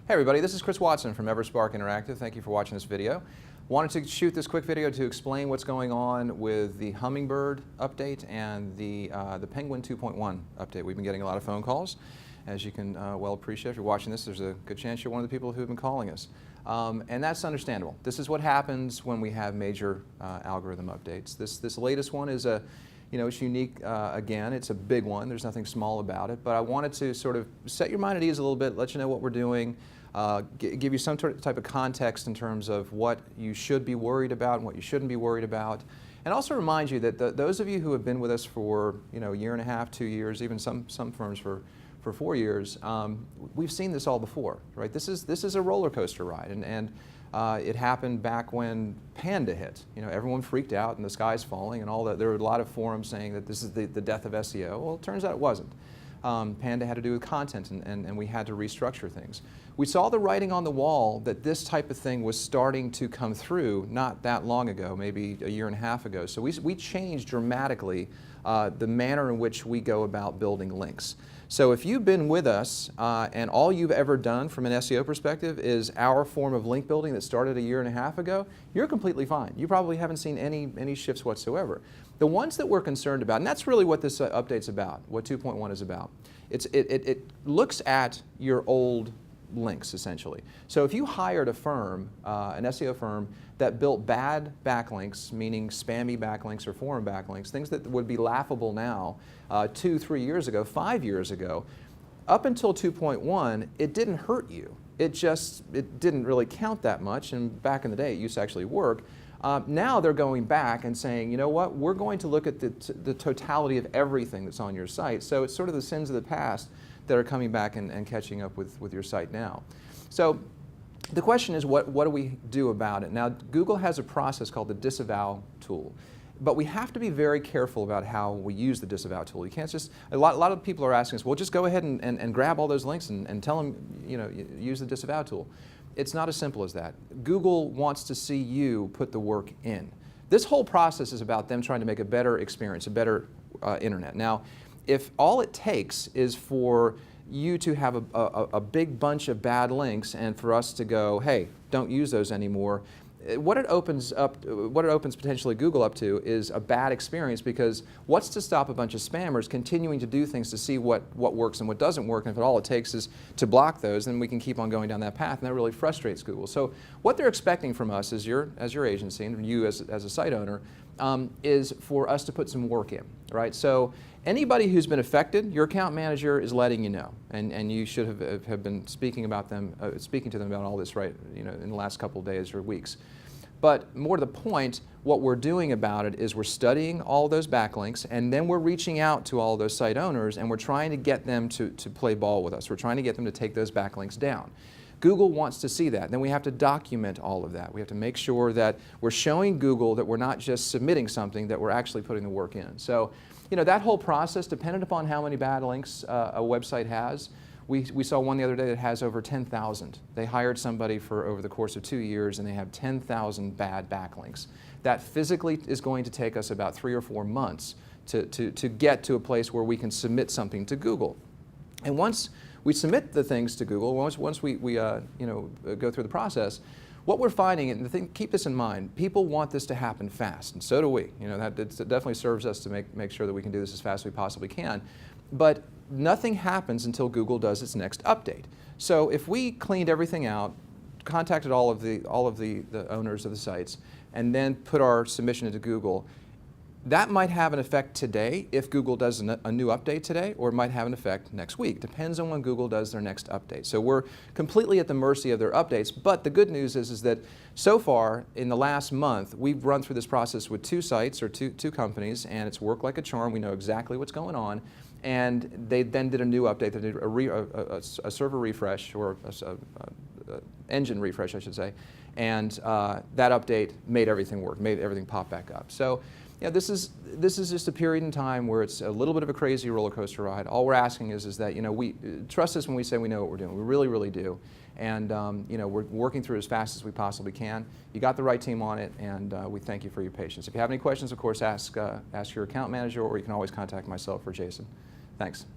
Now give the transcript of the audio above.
Hey everybody, this is Chris Watson from EverSpark Interactive. Thank you for watching this video. Wanted to shoot this quick video to explain what's going on with the Hummingbird update and the Penguin 2.1 update. We've been getting a lot of phone calls. As you can well appreciate, if you're watching this, there's a good chance you're one of the people who have been calling us. And that's understandable. This is what happens when we have major algorithm updates. This latest one is it's unique again. It's a big one. There's nothing small about it. But I wanted to sort of set your mind at ease a little bit, let you know what we're doing, give you some type of context in terms of what you should be worried about and what you shouldn't be worried about. And also remind you that those of you who have been with us for a year and a half, 2 years, even some firms for 4 years, we've seen this all before, right? This is a roller coaster ride, and it happened back when Panda hit. Everyone freaked out and the sky's falling and all that. There were a lot of forums saying that this is the death of SEO. Well, it turns out it wasn't. Panda had to do with content, and we had to restructure things. We saw the writing on the wall that this type of thing was starting to come through not that long ago, maybe a year and a half ago. So we changed dramatically the manner in which we go about building links. So if you've been with us and all you've ever done from an SEO perspective is our form of link building that started a year and a half ago, you're completely fine. You probably haven't seen any shifts whatsoever. The ones that we're concerned about, and that's really what this update's about, what 2.1 is about. It looks at your old links, essentially. So if you hired a firm, an SEO firm, that built bad backlinks, meaning spammy backlinks or forum backlinks, things that would be laughable now, 2, 3 years ago, 5 years ago, up until 2.1, it didn't hurt you. It didn't really count that much, and back in the day, it used to actually work. Now they're going back and saying, you know what, we're going to look at the totality of everything that's on your site. So it's sort of the sins of the past that are coming back and catching up with your site now. So the question is, what do we do about it? Now, Google has a process called the disavow tool. But we have to be very careful about how we use the disavow tool. You can't just, a lot of people are asking us, well, just go ahead and grab all those links and tell them, use the disavow tool. It's not as simple as that. Google wants to see you put the work in. This whole process is about them trying to make a better experience, a better internet. Now, if all it takes is for you to have a big bunch of bad links and for us to go, hey, don't use those anymore, what it opens potentially Google up to is a bad experience, because what's to stop a bunch of spammers continuing to do things to see what works and what doesn't work, and if all it takes is to block those, then we can keep on going down that path, and that really frustrates Google. So what they're expecting from us as your agency, and you as a site owner, is for us to put some work in, right? So anybody who's been affected, your account manager is letting you know, and you should have been speaking to them about all this, right? In the last couple of days or weeks. But more to the point, what we're doing about it is we're studying all those backlinks, and then we're reaching out to all those site owners, and we're trying to get them to play ball with us. We're trying to get them to take those backlinks down. Google wants to see that. Then we have to document all of that. We have to make sure that we're showing Google that we're not just submitting something, that we're actually putting the work in. So, that whole process, dependent upon how many bad links a website has, we saw one the other day that has over 10,000. They hired somebody for over the course of 2 years, and they have 10,000 bad backlinks. That physically is going to take us about 3 or 4 months to get to a place where we can submit something to Google. And once we submit the things to Google, once we go through the process, what we're finding, and keep this in mind, people want this to happen fast, and so do we. That definitely serves us to make sure that we can do this as fast as we possibly can. But nothing happens until Google does its next update. So if we cleaned everything out, contacted all of the owners of the sites, and then put our submission into Google, that might have an effect today if Google does a new update today, or it might have an effect next week. Depends on when Google does their next update. So we're completely at the mercy of their updates, but the good news is that so far in the last month, we've run through this process with 2 sites or two companies, and it's worked like a charm. We know exactly what's going on. And they then did a new update. They did a server refresh, or engine refresh, I should say, and that update made everything work, made everything pop back up. So, this is just a period in time where it's a little bit of a crazy roller coaster ride. All we're asking is that we trust us when we say we know what we're doing. We really, really do, and we're working through it as fast as we possibly can. You got the right team on it, and we thank you for your patience. If you have any questions, of course, ask your account manager, or you can always contact myself or Jason. Thanks.